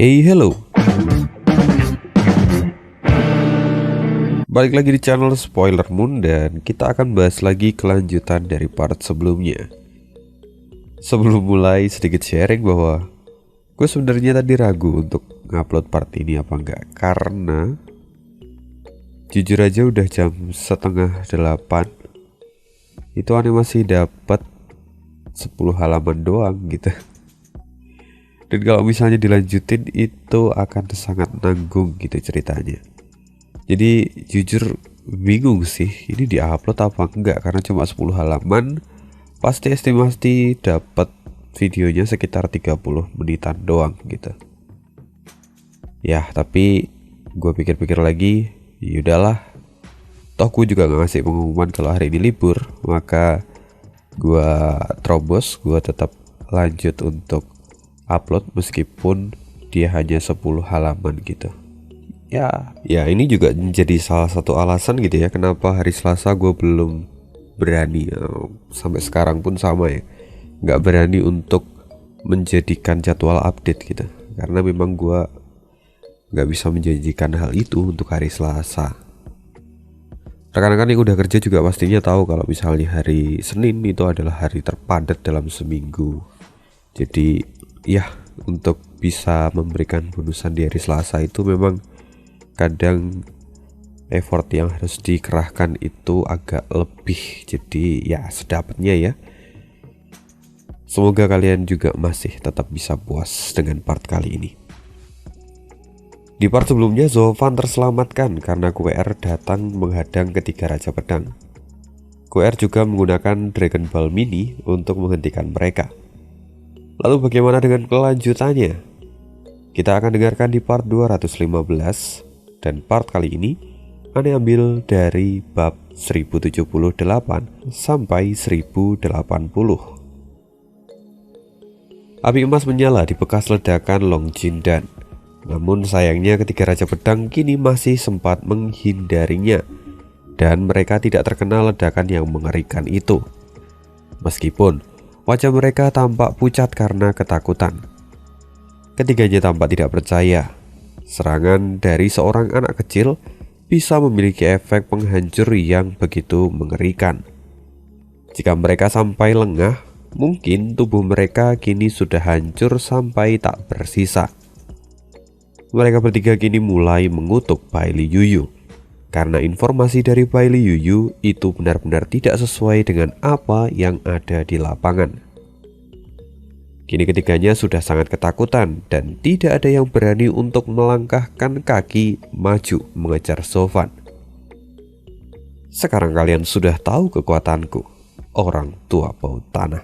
Hello. Balik lagi di channel Spoiler Moon dan kita akan bahas lagi kelanjutan dari part sebelumnya. Sebelum mulai sedikit sharing bahwa gue sebenarnya tadi ragu untuk ngupload part ini apa enggak, karena jujur aja udah jam 7:30 itu aneh masih dapat 10 halaman doang gitu. Dan kalau misalnya dilanjutin itu akan sangat nanggung gitu ceritanya. Jadi jujur bingung sih ini diupload apa enggak, karena cuma 10 halaman. Pasti estimasi dapat videonya sekitar 30 menitan doang gitu. Ya tapi gue pikir-pikir lagi, yaudahlah, toh gue juga gak ngasih pengumuman kalau hari ini libur. Maka gue terobos, gue tetap lanjut untuk upload meskipun dia hanya 10 halaman gitu. Ya ini juga menjadi salah satu alasan gitu ya kenapa hari Selasa gue belum berani, sampai sekarang pun sama ya, nggak berani untuk menjadikan jadwal update gitu, karena memang gue nggak bisa menjanjikan hal itu untuk hari Selasa. Rekan-rekan yang udah kerja juga pastinya tahu kalau misalnya hari Senin itu adalah hari terpadat dalam seminggu. Jadi ya, untuk bisa memberikan bonusan di hari Selasa itu memang kadang effort yang harus dikerahkan itu agak lebih. Jadi ya sedapatnya ya. Semoga kalian juga masih tetap bisa puas dengan part kali ini. Di part sebelumnya Zovan terselamatkan karena QR datang menghadang ketiga Raja Pedang. QR juga menggunakan Dragon Ball Mini untuk menghentikan mereka. Lalu bagaimana dengan kelanjutannya? Kita akan dengarkan di part 215. Dan part kali ini aneh ambil dari bab 1078 sampai 1080. Api emas menyala di bekas ledakan Long Jindan. Namun sayangnya ketiga Raja Pedang kini masih sempat menghindarinya, dan mereka tidak terkena ledakan yang mengerikan itu. Meskipun wajah mereka tampak pucat karena ketakutan. Ketiganya tampak tidak percaya. Serangan dari seorang anak kecil bisa memiliki efek penghancur yang begitu mengerikan. Jika mereka sampai lengah, mungkin tubuh mereka kini sudah hancur sampai tak bersisa. Mereka bertiga kini mulai mengutuk Bailey Yuyu, karena informasi dari Bailey Yuyu itu benar-benar tidak sesuai dengan apa yang ada di lapangan. Kini ketiganya sudah sangat ketakutan dan tidak ada yang berani untuk melangkahkan kaki maju mengejar Zovan. Sekarang kalian sudah tahu kekuatanku, orang tua bau tanah.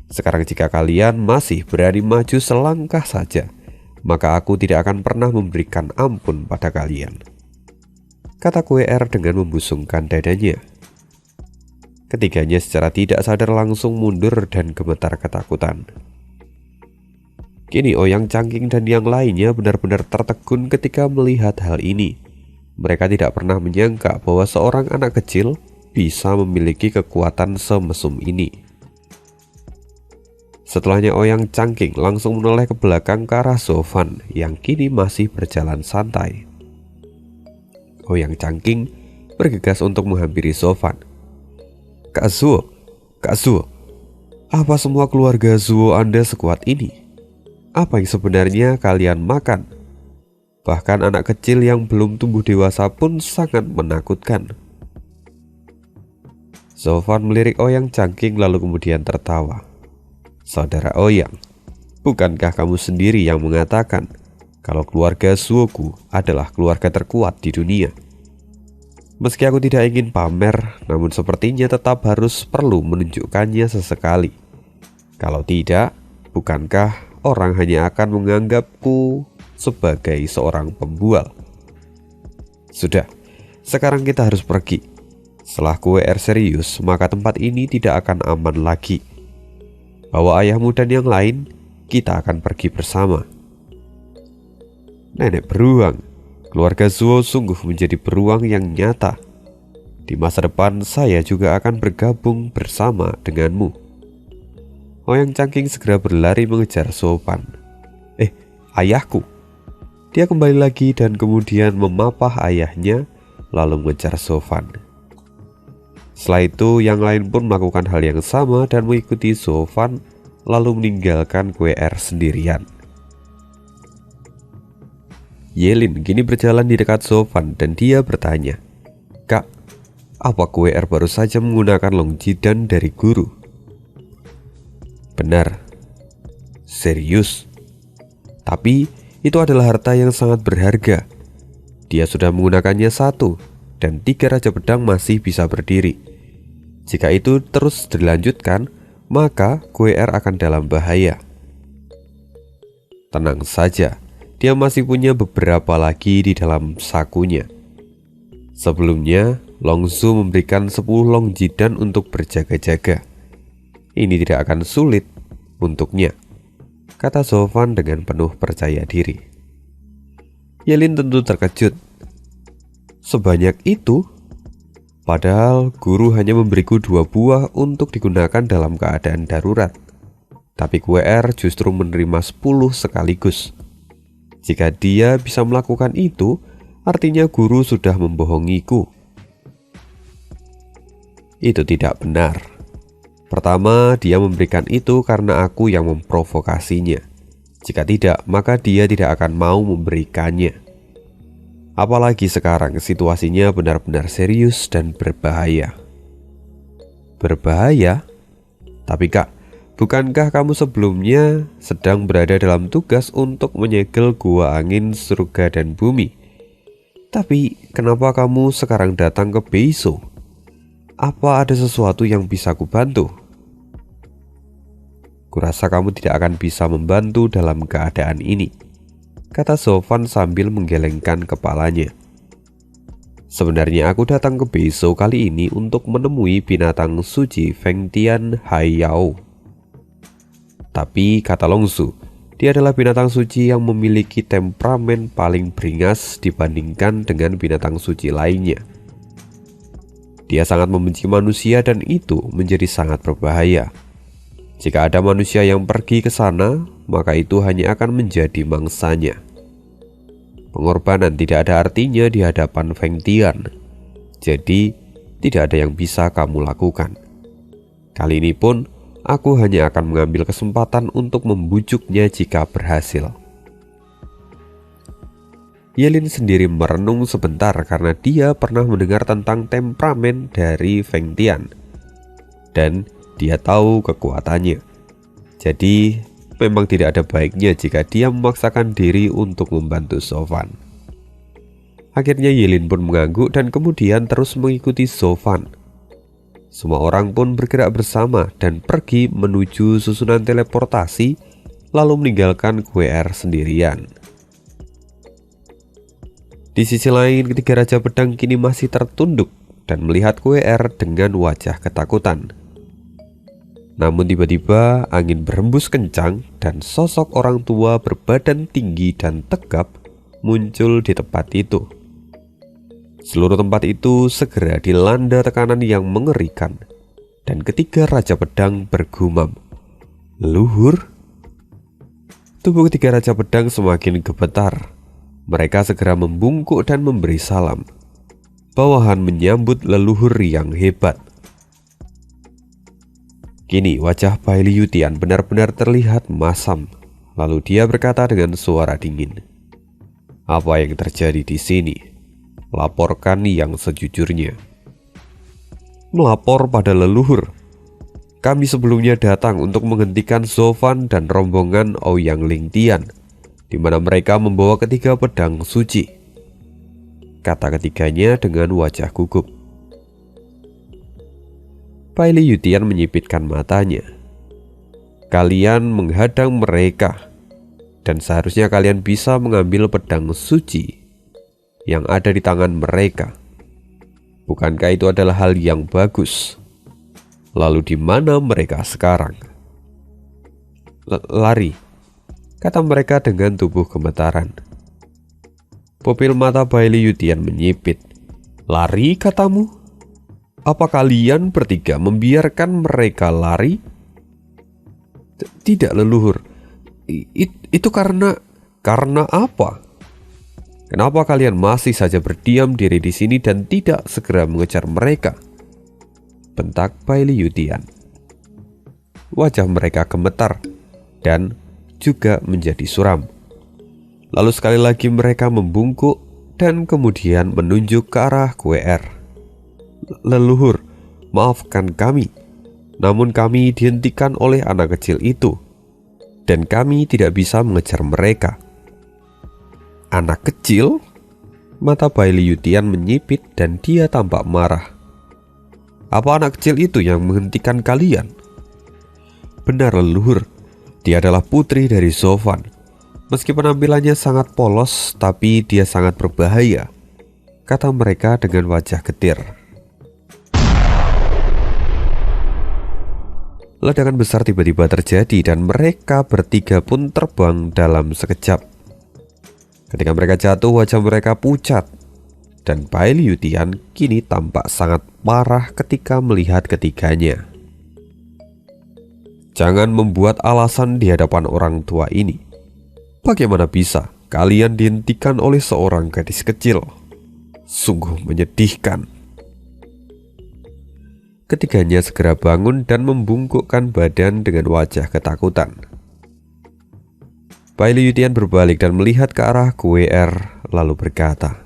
Sekarang jika kalian masih berani maju selangkah saja, maka aku tidak akan pernah memberikan ampun pada kalian, kata QR dengan membusungkan dadanya. Ketiganya secara tidak sadar langsung mundur dan gemetar ketakutan. Kini Ouyang Changqing dan yang lainnya benar-benar tertegun ketika melihat hal ini. Mereka tidak pernah menyangka bahwa seorang anak kecil bisa memiliki kekuatan semesum ini. Setelahnya Ouyang Changqing langsung menoleh ke belakang ke arah Zovan yang kini masih berjalan santai. Ouyang Changqing bergegas untuk menghampiri Zovan. Kak Zuo, apa semua keluarga Zuo Anda sekuat ini? Apa yang sebenarnya kalian makan? Bahkan anak kecil yang belum tumbuh dewasa pun sangat menakutkan. Zovan melirik Ouyang Changqing lalu kemudian tertawa. Saudara Ouyang, bukankah kamu sendiri yang mengatakan kalau keluarga Zuoku adalah keluarga terkuat di dunia? Meski aku tidak ingin pamer, namun sepertinya tetap harus perlu menunjukkannya sesekali. Kalau tidak, bukankah orang hanya akan menganggapku sebagai seorang pembual? Sudah, sekarang kita harus pergi. Setelah QR serius, maka tempat ini tidak akan aman lagi. Bawa ayahmu dan yang lain, kita akan pergi bersama. Nenek beruang, keluarga Zuo sungguh menjadi beruang yang nyata. Di masa depan saya juga akan bergabung bersama denganmu. Ouyang Changqing segera berlari mengejar Zovan. Ayahku, Dia kembali lagi dan kemudian memapah ayahnya lalu mengejar Sofan. Setelah itu yang lain pun melakukan hal yang sama dan mengikuti Sofan lalu meninggalkan QR sendirian. Yelin kini berjalan di dekat Sofan dan dia bertanya, "Kak, apa QR baru saja menggunakan Longjidan dari guru?" "Benar." "Serius? Tapi itu adalah harta yang sangat berharga. Dia sudah menggunakannya 1 dan 3 Raja Pedang masih bisa berdiri. Jika itu terus dilanjutkan, maka QR akan dalam bahaya." "Tenang saja, dia masih punya beberapa lagi di dalam sakunya. Sebelumnya, Longzu memberikan 10 Longjidan untuk berjaga-jaga. Ini tidak akan sulit untuknya," kata Sofan dengan penuh percaya diri. Yelin tentu terkejut. Sebanyak itu? Padahal guru hanya memberiku 2 buah untuk digunakan dalam keadaan darurat. Tapi QR justru menerima 10 sekaligus. Jika dia bisa melakukan itu, artinya guru sudah membohongiku. Itu tidak benar. Pertama, dia memberikan itu karena aku yang memprovokasinya. Jika tidak, maka dia tidak akan mau memberikannya. Apalagi sekarang situasinya benar-benar serius dan berbahaya. Berbahaya? Tapi Kak, bukankah kamu sebelumnya sedang berada dalam tugas untuk menyegel gua angin surga dan bumi? Tapi kenapa kamu sekarang datang ke Beiso? Apa ada sesuatu yang bisa kubantu? Kurasa kamu tidak akan bisa membantu dalam keadaan ini, kata Sofan sambil menggelengkan kepalanya. Sebenarnya aku datang ke Beiso kali ini untuk menemui binatang suci Feng Tian Hai Yao. Tapi kata Longzu, dia adalah binatang suci yang memiliki temperamen paling beringas dibandingkan dengan binatang suci lainnya. Dia sangat membenci manusia dan itu menjadi sangat berbahaya. Jika ada manusia yang pergi ke sana, maka itu hanya akan menjadi mangsanya. Pengorbanan tidak ada artinya di hadapan Feng Tian. Jadi, tidak ada yang bisa kamu lakukan. Kali ini pun, aku hanya akan mengambil kesempatan untuk membujuknya jika berhasil. Yelin sendiri merenung sebentar karena dia pernah mendengar tentang temperamen dari Feng Tian. Dan dia tahu kekuatannya. Jadi memang tidak ada baiknya jika dia memaksakan diri untuk membantu Sofan. Akhirnya Yelin pun mengangguk dan kemudian terus mengikuti Sofan. Semua orang pun bergerak bersama dan pergi menuju susunan teleportasi, lalu meninggalkan QR sendirian. Di sisi lain, ketiga Raja Pedang kini masih tertunduk dan melihat QR dengan wajah ketakutan. Namun tiba-tiba angin berhembus kencang dan sosok orang tua berbadan tinggi dan tegap muncul di tempat itu. Seluruh tempat itu segera dilanda tekanan yang mengerikan dan ketiga Raja Pedang bergumam, "Leluhur?" Tubuh ketiga Raja Pedang semakin gemetar. Mereka segera membungkuk dan memberi salam. Bawahan menyambut leluhur yang hebat. Kini wajah Bai Liyutian benar-benar terlihat masam. Lalu dia berkata dengan suara dingin, "Apa yang terjadi di sini? Laporkan yang sejujurnya." "Melapor pada leluhur. Kami sebelumnya datang untuk menghentikan Sofan dan rombongan Ouyang Lingtian, di mana mereka membawa ketiga pedang suci," kata ketiganya dengan wajah gugup. Bai Liyutian menyipitkan matanya. "Kalian menghadang mereka, dan seharusnya kalian bisa mengambil pedang suci yang ada di tangan mereka. Bukankah itu adalah hal yang bagus? Lalu di mana mereka sekarang?" "Lari," kata mereka dengan tubuh gemetaran. Pupil mata Bai Liyutian menyipit. "Lari katamu? Apa kalian bertiga membiarkan mereka lari?" "Tidak leluhur. Itu karena apa?" Kenapa kalian masih saja berdiam diri di sini dan tidak segera mengejar mereka?" bentak Bai Liutian. Wajah mereka gemetar dan juga menjadi suram. Lalu sekali lagi mereka membungkuk dan kemudian menunjuk ke arah KWR. "Leluhur, maafkan kami, namun kami dihentikan oleh anak kecil itu, dan kami tidak bisa mengejar mereka." "Anak kecil?" Mata Bai Liutian menyipit dan dia tampak marah. "Apa anak kecil itu yang menghentikan kalian?" "Benar leluhur, dia adalah putri dari Zovan. Meski penampilannya sangat polos, tapi dia sangat berbahaya," kata mereka dengan wajah getir. Ledakan besar tiba-tiba terjadi dan mereka bertiga pun terbang dalam sekejap. Ketika mereka jatuh, wajah mereka pucat dan Bai Liutian kini tampak sangat marah ketika melihat ketiganya. "Jangan membuat alasan di hadapan orang tua ini. Bagaimana bisa kalian dihentikan oleh seorang gadis kecil? Sungguh menyedihkan." Ketiganya segera bangun dan membungkukkan badan dengan wajah ketakutan. Bai Liutian berbalik dan melihat ke arah KWR lalu berkata,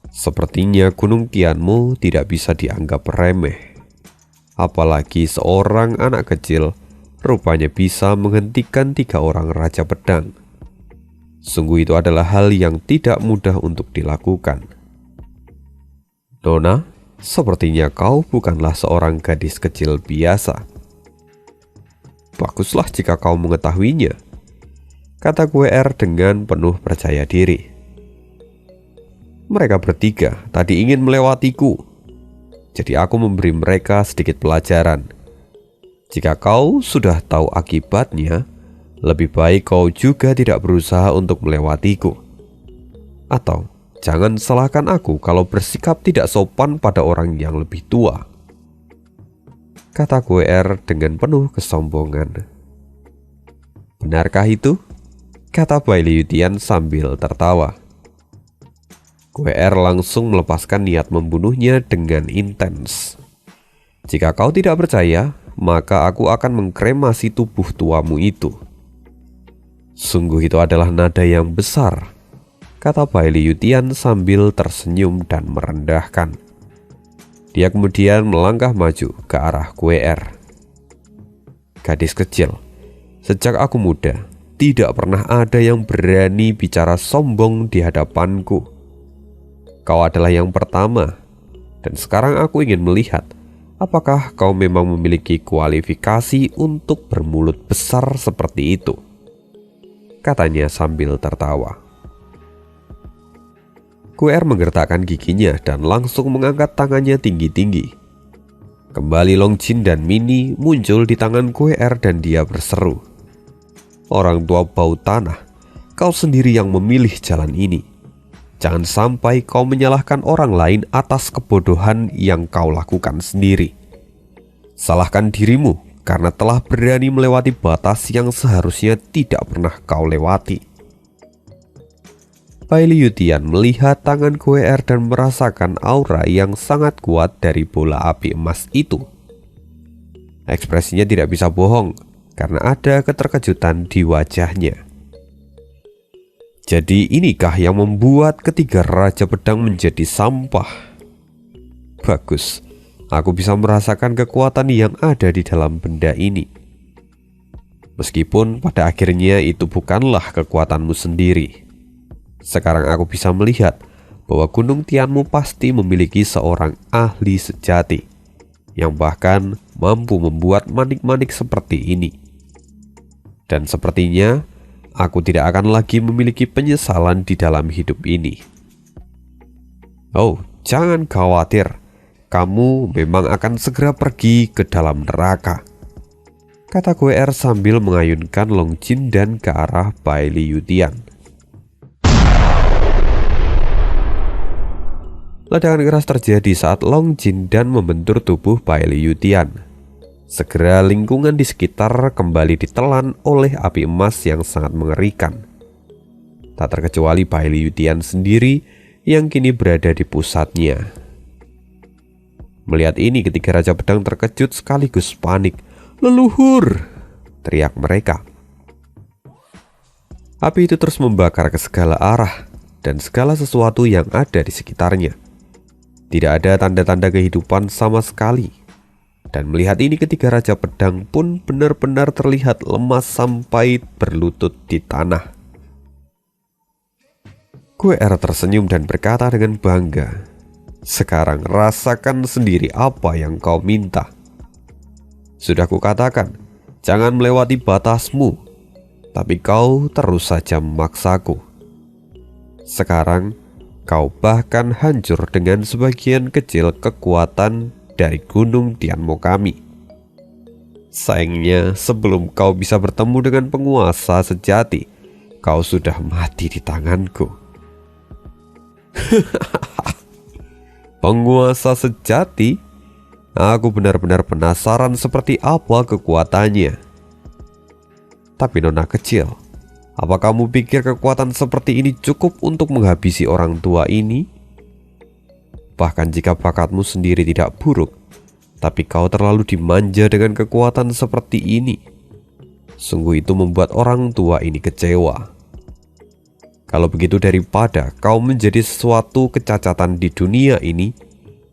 "Sepertinya Gunung Tianmu tidak bisa dianggap remeh. Apalagi seorang anak kecil rupanya bisa menghentikan 3 orang Raja Pedang. Sungguh itu adalah hal yang tidak mudah untuk dilakukan. Nona, sepertinya kau bukanlah seorang gadis kecil biasa." "Baguslah jika kau mengetahuinya," kata KWR dengan penuh percaya diri. "Mereka bertiga tadi ingin melewatiku, jadi aku memberi mereka sedikit pelajaran. Jika kau sudah tahu akibatnya, lebih baik kau juga tidak berusaha untuk melewatiku. Atau jangan salahkan aku kalau bersikap tidak sopan pada orang yang lebih tua," kata KWR dengan penuh kesombongan. "Benarkah itu?" kata Bai Liutian sambil tertawa. KWR langsung melepaskan niat membunuhnya dengan intens. "Jika kau tidak percaya, maka aku akan mengkremasi tubuh tuamu itu." "Sungguh itu adalah nada yang besar," kata Bai Liutian sambil tersenyum dan merendahkan. Dia kemudian melangkah maju ke arah KWR. "Gadis kecil, sejak aku muda, tidak pernah ada yang berani bicara sombong di hadapanku. Kau adalah yang pertama, dan sekarang aku ingin melihat apakah kau memang memiliki kualifikasi untuk bermulut besar seperti itu," katanya sambil tertawa. KWR menggertakkan giginya dan langsung mengangkat tangannya tinggi-tinggi. Kembali Long Jin dan Mini muncul di tangan KWR dan dia berseru, "Orang tua bau tanah, kau sendiri yang memilih jalan ini. Jangan sampai kau menyalahkan orang lain atas kebodohan yang kau lakukan sendiri. Salahkan dirimu karena telah berani melewati batas yang seharusnya tidak pernah kau lewati." Bai Liutian melihat tangan KWR dan merasakan aura yang sangat kuat dari bola api emas itu. Ekspresinya tidak bisa bohong karena ada keterkejutan di wajahnya. "Jadi inikah yang membuat ketiga Raja Pedang menjadi sampah? Bagus, aku bisa merasakan kekuatan yang ada di dalam benda ini. Meskipun pada akhirnya itu bukanlah kekuatanmu sendiri. Sekarang aku bisa melihat bahwa Gunung Tianmu pasti memiliki seorang ahli sejati yang bahkan mampu membuat manik-manik seperti ini. Dan sepertinya aku tidak akan lagi memiliki penyesalan di dalam hidup ini." "Oh, jangan khawatir, kamu memang akan segera pergi ke dalam neraka," kata KWR sambil mengayunkan Long Jin dan ke arah Bai Liutian. Ledakan keras terjadi saat Long Jin dan membentur tubuh Bai Liutian. Segera lingkungan di sekitar kembali ditelan oleh api emas yang sangat mengerikan. tak terkecuali Bai Liu Tian sendiri yang kini berada di pusatnya. Melihat ini, ketiga Raja Pedang terkejut sekaligus panik. "Leluhur!" teriak mereka. Api itu terus membakar ke segala arah dan segala sesuatu yang ada di sekitarnya. Tidak ada tanda-tanda kehidupan sama sekali. Dan melihat ini, ketiga Raja Pedang pun benar-benar terlihat lemas sampai berlutut di tanah. QR tersenyum dan berkata dengan bangga, "Sekarang rasakan sendiri apa yang kau minta. Sudah kukatakan, jangan melewati batasmu, tapi kau terus saja memaksaku. Sekarang kau bahkan hancur dengan sebagian kecil kekuatan dari Gunung Tianmo kami. Sayangnya, sebelum kau bisa bertemu dengan penguasa sejati, kau sudah mati di tanganku." Penguasa sejati? Aku benar-benar penasaran seperti apa kekuatannya. Tapi nona kecil, apa kamu pikir kekuatan seperti ini cukup untuk menghabisi orang tua ini? Bahkan jika bakatmu sendiri tidak buruk, tapi kau terlalu dimanja dengan kekuatan seperti ini. Sungguh itu membuat orang tua ini kecewa. Kalau begitu, daripada kau menjadi sesuatu kecacatan di dunia ini,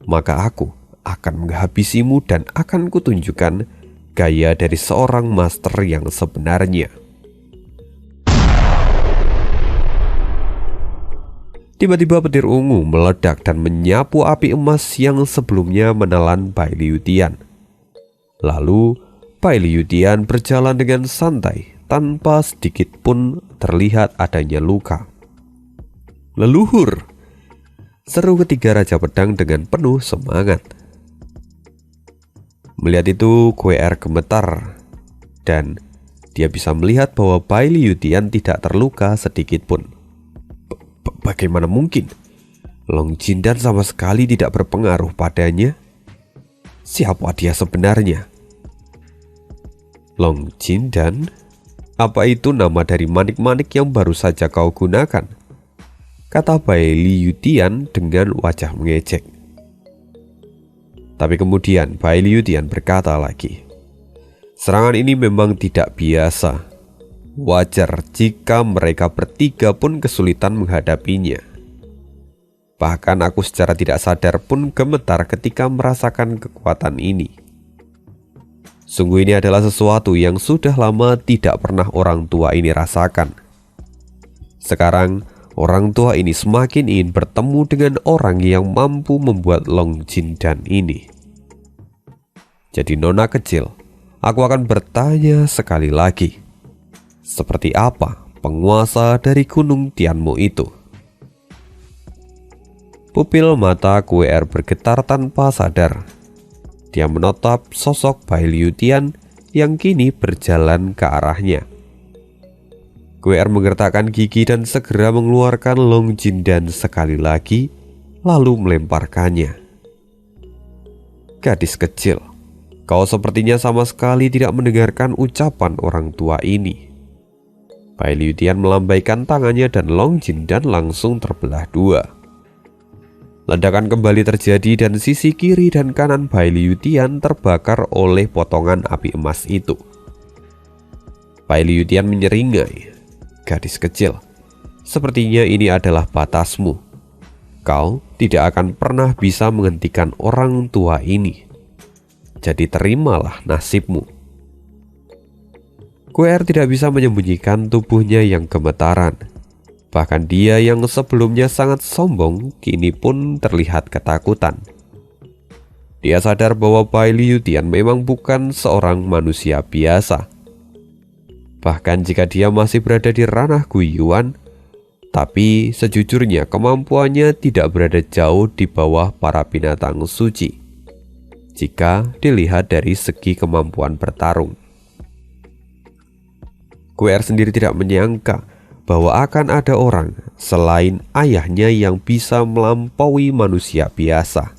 maka aku akan menghabisimu dan akan kutunjukkan gaya dari seorang master yang sebenarnya. Tiba-tiba petir ungu meledak dan menyapu api emas yang sebelumnya menelan Bai Liu Tian. Lalu Bai Liu Tian berjalan dengan santai tanpa sedikit pun terlihat adanya luka. "Leluhur!" seru ketiga Raja Pedang dengan penuh semangat. Melihat itu, QR gemetar dan dia bisa melihat bahwa Bai Liu Tian tidak terluka sedikit pun. Bagaimana mungkin? Long Jindan sama sekali tidak berpengaruh padanya. Siapa dia sebenarnya? Long Jindan? Apa itu nama dari manik-manik yang baru saja kau gunakan? Kata Bai Liu Tian dengan wajah mengejek. Tapi kemudian Bai Liu Tian berkata lagi, "Serangan ini memang tidak biasa. Wajar jika mereka bertiga pun kesulitan menghadapinya. Bahkan aku secara tidak sadar pun gemetar ketika merasakan kekuatan ini. Sungguh ini adalah sesuatu yang sudah lama tidak pernah orang tua ini rasakan. Sekarang orang tua ini semakin ingin bertemu dengan orang yang mampu membuat Long Jindan ini. Jadi nona kecil, aku akan bertanya sekali lagi. Seperti apa penguasa dari Gunung Tianmo itu?" Pupil mata QR bergetar tanpa sadar. Dia menatap sosok Bai Liu Tian yang kini berjalan ke arahnya. QR menggertakkan gigi dan segera mengeluarkan Long Jindan sekali lagi, lalu melemparkannya. "Gadis kecil, kau sepertinya sama sekali tidak mendengarkan ucapan orang tua ini." Bai Liu Tian melambaikan tangannya dan Long Jindan langsung terbelah dua. Ledakan kembali terjadi dan sisi kiri dan kanan Bai Liu Tian terbakar oleh potongan api emas itu. Bai Liu Tian menyeringai, "Gadis kecil, sepertinya ini adalah batasmu. Kau tidak akan pernah bisa menghentikan orang tua ini. Jadi terimalah nasibmu." QR tidak bisa menyembunyikan tubuhnya yang gemetaran. Bahkan dia yang sebelumnya sangat sombong kini pun terlihat ketakutan. Dia sadar bahwa Bai Liu Tian memang bukan seorang manusia biasa. Bahkan jika dia masih berada di ranah Guiyuan, tapi sejujurnya kemampuannya tidak berada jauh di bawah para binatang suci jika dilihat dari segi kemampuan bertarung. QR sendiri tidak menyangka bahwa akan ada orang selain ayahnya yang bisa melampaui manusia biasa.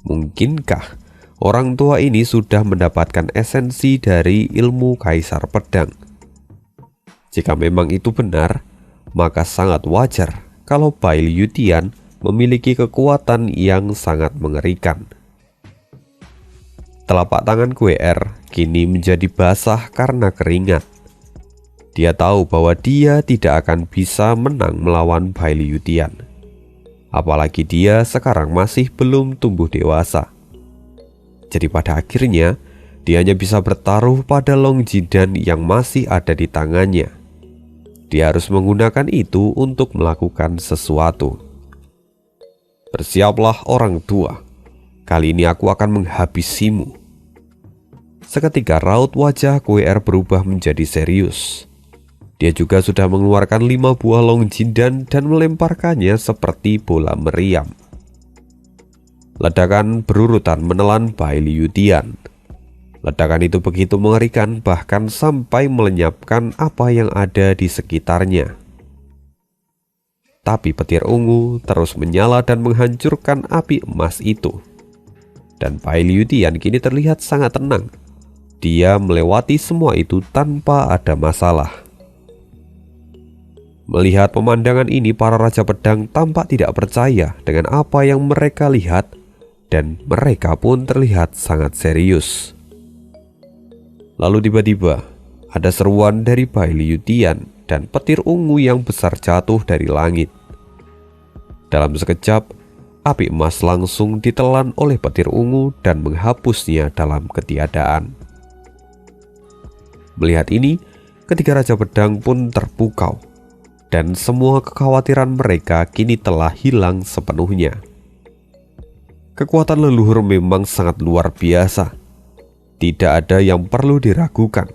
Mungkinkah orang tua ini sudah mendapatkan esensi dari ilmu Kaisar Pedang? Jika memang itu benar, maka sangat wajar kalau Bai Liu Tian memiliki kekuatan yang sangat mengerikan. Telapak tangan Kue Er kini menjadi basah karena keringat. Dia tahu bahwa dia tidak akan bisa menang melawan Bai Liu Tian. Apalagi dia sekarang masih belum tumbuh dewasa. Jadi pada akhirnya, dia hanya bisa bertaruh pada Long Jindan yang masih ada di tangannya. Dia harus menggunakan itu untuk melakukan sesuatu. Bersiaplah orang tua, kali ini aku akan menghabisimu. Seketika raut wajah Kue Er berubah menjadi serius. Dia juga sudah mengeluarkan 5 buah Long Jindan dan melemparkannya seperti bola meriam. Ledakan berurutan menelan Bai Liu Tian. Ledakan itu begitu mengerikan, bahkan sampai melenyapkan apa yang ada di sekitarnya. Tapi petir ungu terus menyala dan menghancurkan api emas itu. Dan Bai Liu Tian kini terlihat sangat tenang. Dia melewati semua itu tanpa ada masalah. Melihat pemandangan ini, para Raja Pedang tampak tidak percaya dengan apa yang mereka lihat, dan mereka pun terlihat sangat serius. Lalu tiba-tiba ada seruan dari Bai Liu Tian dan petir ungu yang besar jatuh dari langit. Dalam sekejap, api emas langsung ditelan oleh petir ungu dan menghapusnya dalam ketiadaan. Melihat ini, ketiga Raja Pedang pun terpukau. Dan semua kekhawatiran mereka kini telah hilang sepenuhnya. Kekuatan leluhur memang sangat luar biasa. Tidak ada yang perlu diragukan.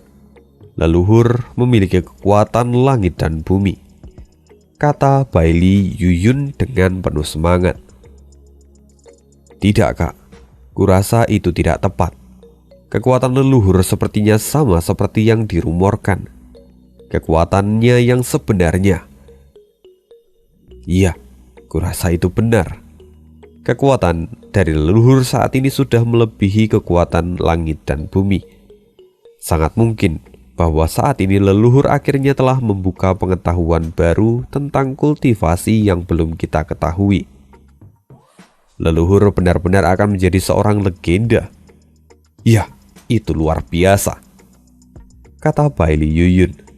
Leluhur memiliki kekuatan langit dan bumi, kata Bai Li Yuyun dengan penuh semangat. Tidak, Kak, kurasa itu tidak tepat. Kekuatan leluhur sepertinya sama seperti yang dirumorkan. Kekuatannya yang sebenarnya. Iya, kurasa itu benar. Kekuatan dari leluhur saat ini sudah melebihi kekuatan langit dan bumi. Sangat mungkin bahwa saat ini leluhur akhirnya telah membuka pengetahuan baru tentang kultivasi yang belum kita ketahui. Leluhur benar-benar akan menjadi seorang legenda. Ya, itu luar biasa, kata Bai Li Yuyun.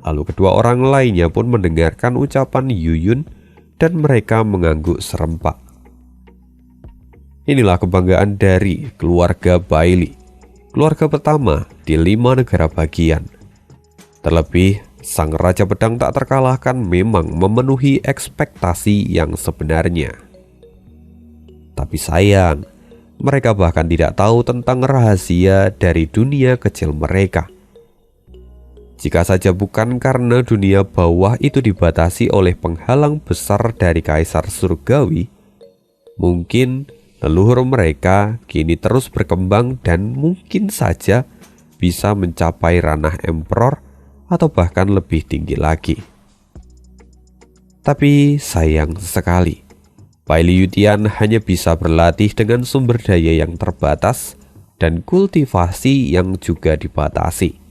Lalu kedua orang lainnya pun mendengarkan ucapan Yuyun dan mereka mengangguk serempak. Inilah kebanggaan dari keluarga Bai Li, keluarga pertama di 5 negara bagian. Terlebih, sang Raja Pedang tak terkalahkan memang memenuhi ekspektasi yang sebenarnya. Tapi sayang, mereka bahkan tidak tahu tentang rahasia dari dunia kecil mereka. Jika saja bukan karena dunia bawah itu dibatasi oleh penghalang besar dari Kaisar Surgawi, mungkin leluhur mereka kini terus berkembang dan mungkin saja bisa mencapai ranah Emperor atau bahkan lebih tinggi lagi. Tapi sayang sekali, Bai Liu Tian hanya bisa berlatih dengan sumber daya yang terbatas dan kultivasi yang juga dibatasi.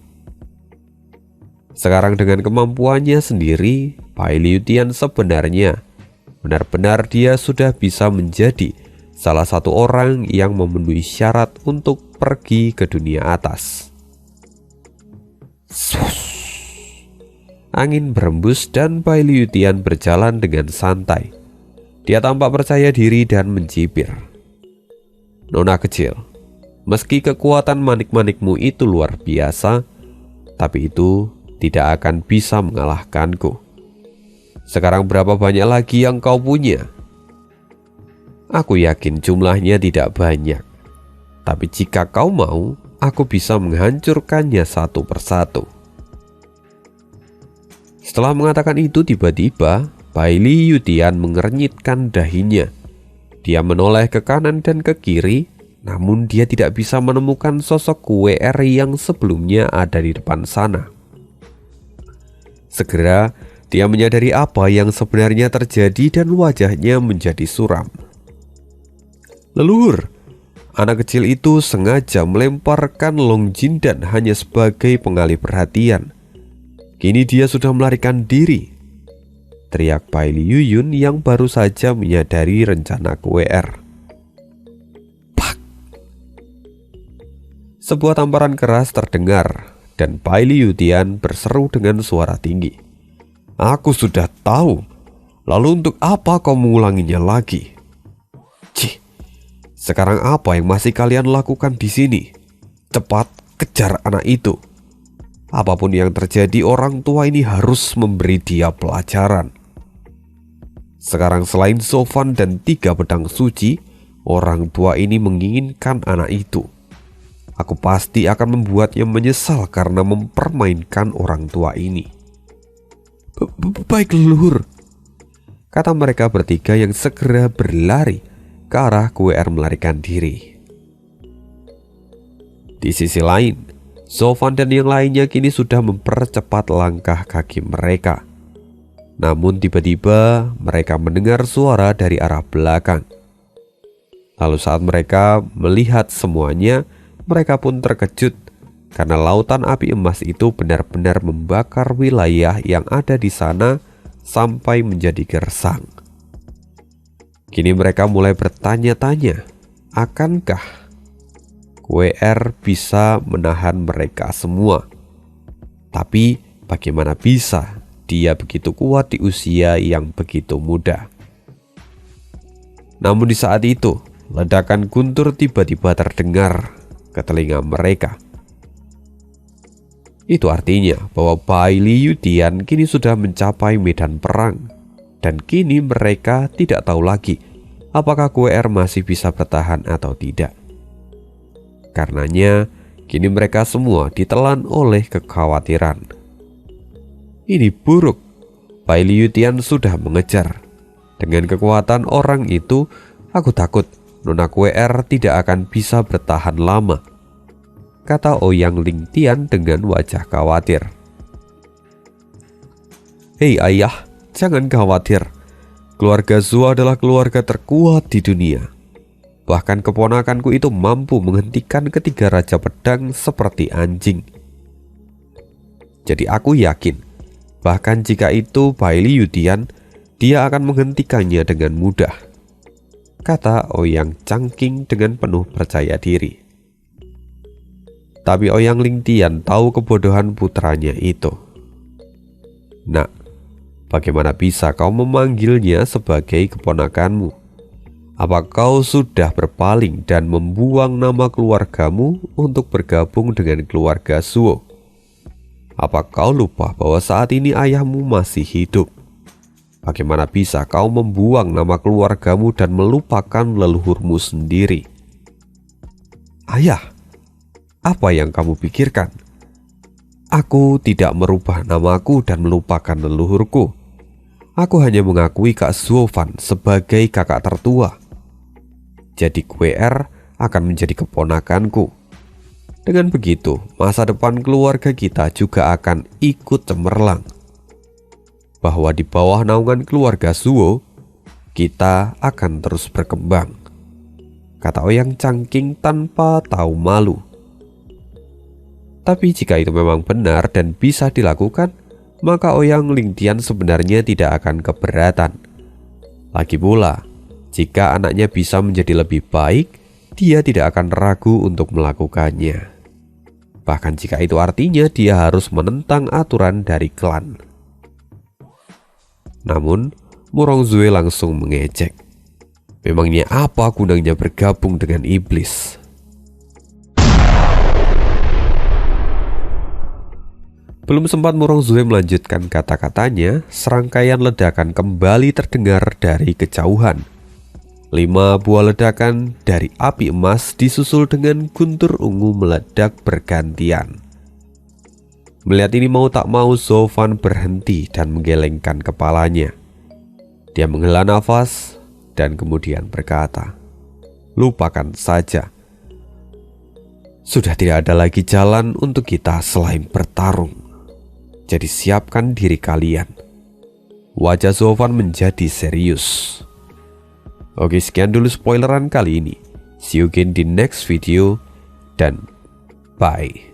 Sekarang dengan kemampuannya sendiri, Bai Liu Tian sebenarnya benar-benar dia sudah bisa menjadi salah satu orang yang memenuhi syarat untuk pergi ke dunia atas. Angin berembus dan Bai Liu Tian berjalan dengan santai. Dia tampak percaya diri dan mencibir. Nona kecil, meski kekuatan manik-manikmu itu luar biasa, tapi itu tidak akan bisa mengalahkanku. Sekarang berapa banyak lagi yang kau punya? Aku yakin jumlahnya tidak banyak. Tapi jika kau mau, aku bisa menghancurkannya satu persatu. Setelah mengatakan itu, tiba-tiba Bai Liu Tian mengernyitkan dahinya. Dia menoleh ke kanan dan ke kiri, namun dia tidak bisa menemukan sosok Kue Er yang sebelumnya ada di depan sana. Segera dia menyadari apa yang sebenarnya terjadi dan wajahnya menjadi suram. Leluhur, anak kecil itu sengaja melemparkan Long Jindan hanya sebagai pengalih perhatian. Kini dia sudah melarikan diri. teriak Pai Liyuyun yang baru saja menyadari rencana KWR. Pak! Sebuah tamparan keras terdengar dan Pai Liyutian berseru dengan suara tinggi. Aku sudah tahu, lalu untuk apa kau mengulanginya lagi? Cih, sekarang apa yang masih kalian lakukan di sini? Cepat kejar anak itu. Apapun yang terjadi, orang tua ini harus memberi dia pelajaran. Sekarang selain Sofan dan 3 pedang suci, orang tua ini menginginkan anak itu. Aku pasti akan membuatnya menyesal karena mempermainkan orang tua ini. Baik leluhur, kata mereka bertiga yang segera berlari ke arah KWR melarikan diri. Di sisi lain, Sofan dan yang lainnya kini sudah mempercepat langkah kaki mereka. Namun tiba-tiba mereka mendengar suara dari arah belakang. Lalu saat mereka melihat semuanya, mereka pun terkejut karena lautan api emas itu benar-benar membakar wilayah yang ada di sana sampai menjadi gersang. Kini mereka mulai bertanya-tanya, akankah KWR bisa menahan mereka semua? Tapi bagaimana bisa dia begitu kuat di usia yang begitu muda? Namun di saat itu, ledakan guntur tiba-tiba terdengar ke telinga mereka. Itu artinya bahwa Pai Liyutian kini sudah mencapai medan perang, dan kini mereka tidak tahu lagi apakah KWR masih bisa bertahan atau tidak. Karenanya, kini mereka semua ditelan oleh kekhawatiran. Ini buruk, Pai Liyutian sudah mengejar. Dengan kekuatan orang itu, aku takut Nona KWR tidak akan bisa bertahan lama, kata Ouyang Lingtian dengan wajah khawatir. Hei ayah, jangan khawatir. Keluarga Zuo adalah keluarga terkuat di dunia. Bahkan keponakanku itu mampu menghentikan ketiga raja pedang seperti anjing. Jadi aku yakin, bahkan jika itu Pai Liyutian, dia akan menghentikannya dengan mudah, kata Ouyang Changqing dengan penuh percaya diri. Tapi Ouyang Lingtian tahu kebodohan putranya itu. Nak, bagaimana bisa kau memanggilnya sebagai keponakanmu? Apa kau sudah berpaling dan membuang nama keluargamu untuk bergabung dengan keluarga Zuo? Apa kau lupa bahwa saat ini ayahmu masih hidup? Bagaimana bisa kau membuang nama keluargamu dan melupakan leluhurmu sendiri? Ayah, apa yang kamu pikirkan? Aku tidak merubah namaku dan melupakan leluhurku. Aku hanya mengakui Kak Zuofan sebagai kakak tertua. Jadi KWR akan menjadi keponakanku. Dengan begitu, masa depan keluarga kita juga akan ikut cemerlang. Bahwa di bawah naungan keluarga Zuo, kita akan terus berkembang, kata Ouyang Changqing tanpa tahu malu. Tapi jika itu memang benar dan bisa dilakukan, maka Ouyang Lingtian sebenarnya tidak akan keberatan. Lagi pula, jika anaknya bisa menjadi lebih baik, dia tidak akan ragu untuk melakukannya. Bahkan jika itu artinya dia harus menentang aturan dari klan. Namun, Murongzue langsung mengejek. Memangnya apa gunanya bergabung dengan iblis? Belum sempat Murongzue melanjutkan kata-katanya, serangkaian ledakan kembali terdengar dari kejauhan. 5 buah ledakan dari api emas disusul dengan guntur ungu meledak bergantian. Melihat ini mau tak mau Sofan berhenti dan menggelengkan kepalanya. Dia menghela nafas dan kemudian berkata, lupakan saja. Sudah tidak ada lagi jalan untuk kita selain bertarung. Jadi siapkan diri kalian. Wajah Sofan menjadi serius. Oke, sekian dulu spoileran kali ini. See you again di next video dan bye.